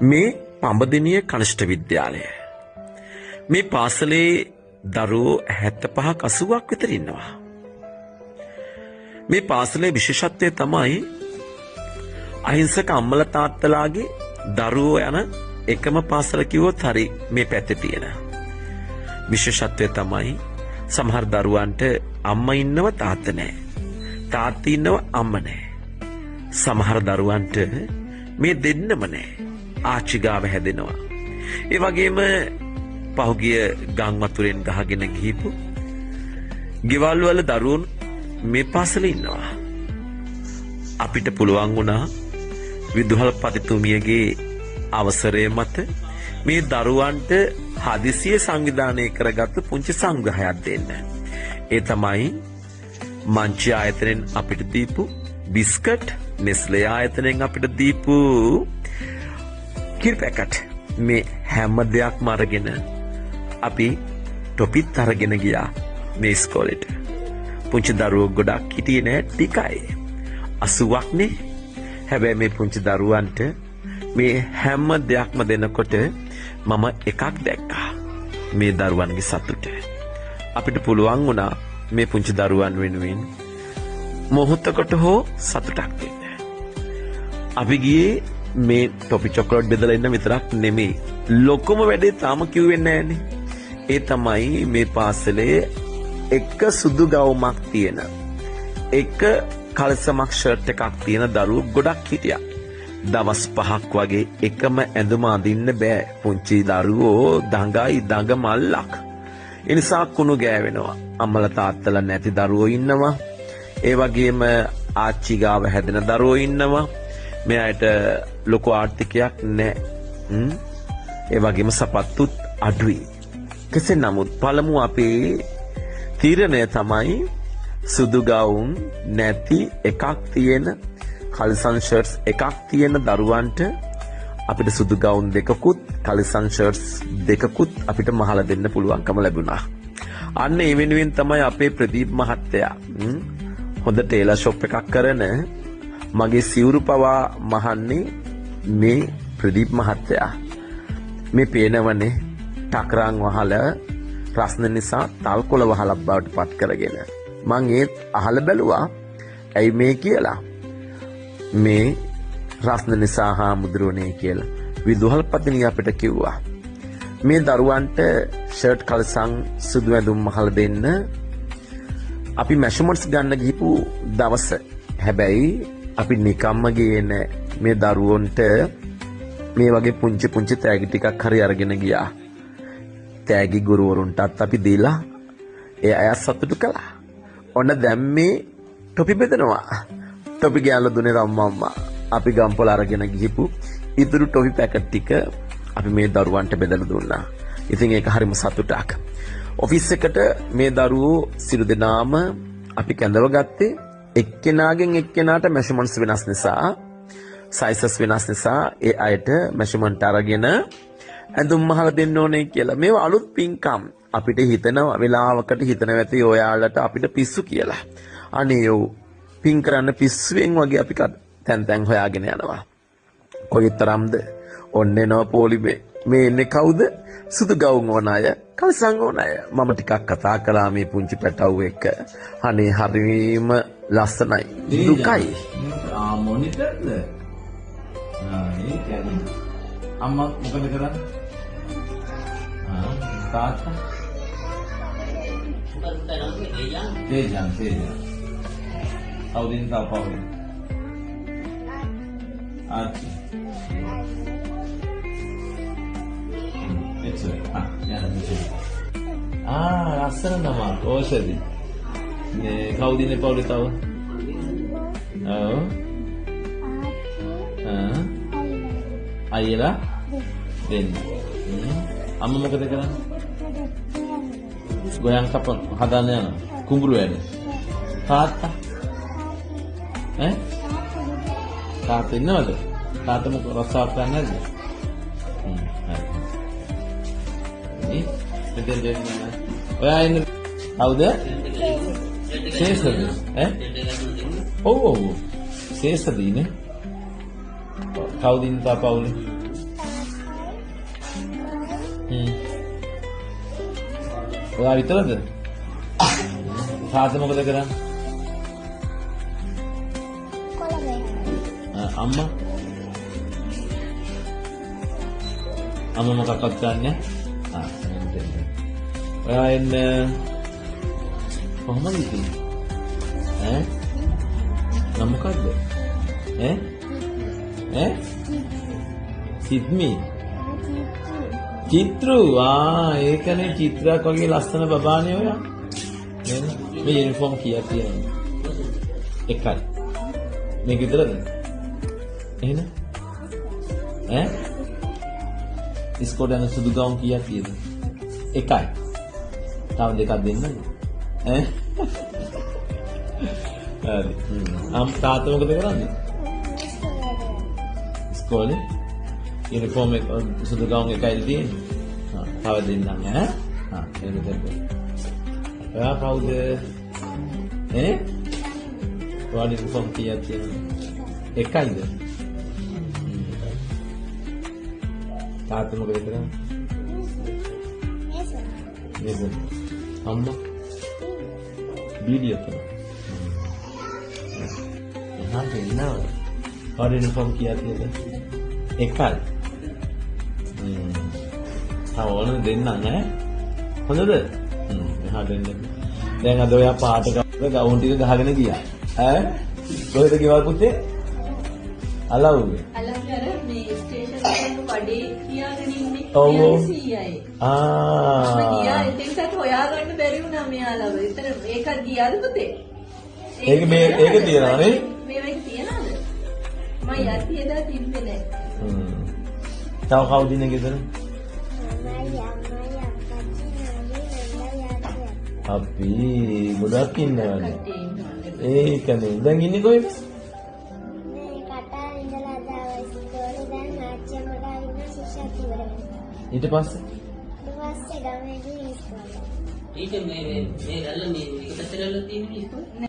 මේ පඹදිනිය කනිෂ්ඨ විද්‍යාලය. මේ පාසලේ දරුවෝ 75ක් 80ක් විතර ඉන්නවා. මේ පාසලේ විශේෂත්වය තමයි අහිංසක අම්මලා තාත්තලාගේ දරුවෝ යන එකම පාසල කිව්වොත් හරි මේ පැත්තේ තියෙන. විශේෂත්වය තමයි සමහර දරුවන්ට අම්මා ඉන්නව තාත්තා නැහැ. තාත්තා ඉන්නව අම්මා නැහැ. සමහර දරුවන්ට මේ දෙන්නම නැහැ. ආච්චි ගාව හැදෙනවා. ඒ වගේම පහුගිය ගම් වතුරෙන් ගහගෙන ගිහිපු ගෙවල් වල දරුවෝ මේ පාසලේ ඉන්නවා. අපිට පුළුවන් වුණා විදුහල්පතිතුමියගේ අවසරය මත මේ දරුවන්ට හදිසිය සංවිධානය කරගත්තු පුංචි සංග්‍රහයක් දෙන්න. ඒ තමයි මංචි ආයතනයෙන් අපිට දීපු බිස්කට්, නෙස්ලේ ආයතනයෙන් අපිට දීපු කිරි පැකට්. මේ හැම දෙයක්ම අරගෙන අපි ටොපිත් අරගෙන ගියා මේ ඉස්කෝලේට. පුංචි දරුවෝ ගොඩක් හිටියේ නෑ, ටිකයි. 80ක් නේ. හැබැයි මේ පුංචි දරුවන්ට මේ හැම දෙයක්ම දෙනකොට මම එකක් දැක්කා. මේ දරුවන්ගේ සතුට. අපිට පුළුවන් වුණා මේ පුංචි දරුවන් වෙනුවෙන් මොහොතකට හෝ සතුටක් දෙන්න. අපි ගියේ මේ ටොපි චොකලට් බෙදලා ඉන්න විතරක් නෙමෙයි. ලොකුම වැඩේ තාම කිව්වේ නෑනේ. ඒ තමයි මේ පාසලේ එක සුදු ගවුමක් තියෙන, එක කලසමක් ෂර්ට් එකක් තියෙන දරුවෝ ගොඩක් හිටියා. දවස් 5ක් වගේ එකම ඇඳුම අඳින්න බෑ. පුංචි දරුවෝ දඟයි දඟ මල්ලක්. ඒ නිසා කුණු ගෑවෙනවා. අම්මලා තාත්තලා නැති දරුවෝ ඉන්නවා. ඒ වගේම ආච්චි ගාව හැදෙන දරුවෝ ඉන්නවා. මෙයාට ලොකු ආර්ථිකයක් නැහැ. ඒ වගේම සපත්තුත් අඩුයි. කෙසේ නමුත් පළමු අපේ තීරණය තමයි සුදු ගවුම් නැති එකක් තියෙන, කලිසන් ෂර්ට්ස් එකක් තියෙන දරුවන්ට අපිට සුදු ගවුම් දෙකකුත් කලිසන් ෂර්ට්ස් දෙකකුත් අපිට මහලා දෙන්න පුළුවන්කම ලැබුණා. අන්න ඒ වෙනුවෙන් තමයි අපේ ප්‍රදීප් මහත්තයා හොඳ ටේලර් ෂොප් එකක් කරන මගේ සිවුරු පවා මහන්නේ මේ ප්‍රදීප් මහත්තයා. මේ පේනවනේ ටක්රාන් වහලා රස්න නිසා තල්කොළ වහලක් බවට පත් කරගෙන. මං ඒත් අහලා බැලුවා ඇයි මේ කියලා. මේ රස්න නිසා හාමුදුරුවනේ කියලා විදුහල්පතිනිය අපිට කිව්වා. මේ දරුවන්ට ෂර්ට් කල්සන් සුදු ඇඳුම් මහලා දෙන්න අපි මෙෂර්මන්ට්ස් ගන්න ගිහපු දවස. හැබැයි අපි නිකම්ම ගියේ නෑ. මේ දරුවන්ට මේ වගේ පුංචි පුංචි තෑගි ටිකක් හරි අරගෙන ගියා. තෑගි ගුරුවරුන්ටත් අපි දීලා ඒ අය සතුටු කළා. ඔන්න දැන් මේ ටොපි බෙදනවා. ටොපි ගෑල්ල දුන්නේ රම්මම්මා. අපි ගම්පොළ අරගෙන ගිහිපු ඉතුරු ටොපි පැකට් ටික අපි මේ දරුවන්ට බෙදලා දුන්නා. ඉතින් ඒක හරිම සතුටක්. ඔෆිස් එකට මේ දරුවෝ සිළු දෙනාම අපි කැඳව ගත්තේ එක්කෙනාගෙන් එක්කෙනාට මෙෂර්මන්ට්ස් වෙනස් නිසා, සයිසස් වෙනස් නිසා ඒ අයට මෙෂර්මන්ට් අරගෙන ඇඳුම් මහලා දෙන්න ඕනේ කියලා. මේව අලුත් පින්කම්. අපිට හිතන වෙලාවකට හිතන ඇති ඔයාලට අපිට පිස්සු කියලා. අනේ යෝ පින් කරන්න පිස්සුවෙන් වගේ අපි තැන් තැන් හොයාගෙන යනවා. කොයිතරම්ද ඔන්න එනවා පොලිමේ. මේ එන්නේ කවුද? සුදු ගවුම් ඕන අය, කල්සන් ඕන අය. මම ටිකක් කතා කළා මේ පුංචි පැටව් එක්ක. අනේ හරිම ලස්සනයි. දුකයි. මොනිටර්ද? ඒක අම්මා මොකද කරන්නේ? තාත්තා Tejan. Audin tahu Paulin. Arti. Itu. Ya ada itu. Asal nama. Oh sedih. Nih, kau di Nepal tahu? Oh. Ayla. Den. Amma mau katakan? Goyang kapan? Hadannya kumburu ya? Kata? Kata ini ada? Kata mau rasa apa aja? Ini betul jadi mana? Oh ya ini tahu deh? Saya sedih. Oh, saya sedih ini. Kau di apa ini? ඔයා විතරද? තාත්තා මොකද කරන්නේ? අම්මා? අම්මා මොකක්වත් කරන්නේ? ඔයා එන්න කොහොමද ඉතින්? නම මොකද්ද? සිද්මි. චිත්‍රු. ඒකනේ චිත්‍රයක් වගේ ලස්සන බබානේ ඔයා. නේද? මේ යුනිෆෝම් කීයක් තියෙනවද? එකයි. මේක විතරද? එහෙනම් ඉස්කෝලේ යන සුදු ගවුම් කීයක් තියෙද? එකයි. තව දෙකක් දෙන්නද? හරි. තාත්තා මොකද කරන්නේ? ඉස්කෝලේ යුනිෆෝම් එක සුදු ගවුම් එකයි තියෙන්නේ. තව දෙන්නම් එහෙම දෙන්න. ඔයා කවුද? ඔයාලා යුනිෆෝම් කීයක් තියෙනවද? එකයිද? තාත්තා මොකද කරන්නේ? මේසන්. අම්මා වීඩියෝ කරනවා. එහෙනම් දෙන්නව. ඔයාලා යුනිෆෝම් කීයක් තියෙනවද? එකයි. තව ඕන දෙන්නම් හොඳද? එහා දෙන්න. දැන් අද ඔයා පාට ගවුම් ටික ගහගෙන ගියා. කොහෙද ගෙවල් පුතේ? අලව්වේ. අලව්වේ අර මේ ස්ටේෂන් එකේ වඩේ තියාගෙන ඉන්නේ. ඔව්. මම ගියා එතෙන්ට හොයාගන්න බැරි වුණා මෙයාලව. ඒතර ඒකත් ගියාද පුතේ? ඒක තියනවා නේ? මේක තියනවද? මම යටි එදා තිබ්බේ නැහැ. තව කවුද ඉන්නේ ගෙදර? අපි ගොඩක් ඉන්නවනේ. ඒකනේ. දැන් ඉන්නේ කොහෙද? ඊට පස්සේ ඊට මේ රැල්ල මේ එක පැත්තේ රැල්ල තියෙන්නේ ඉස්කෝලේ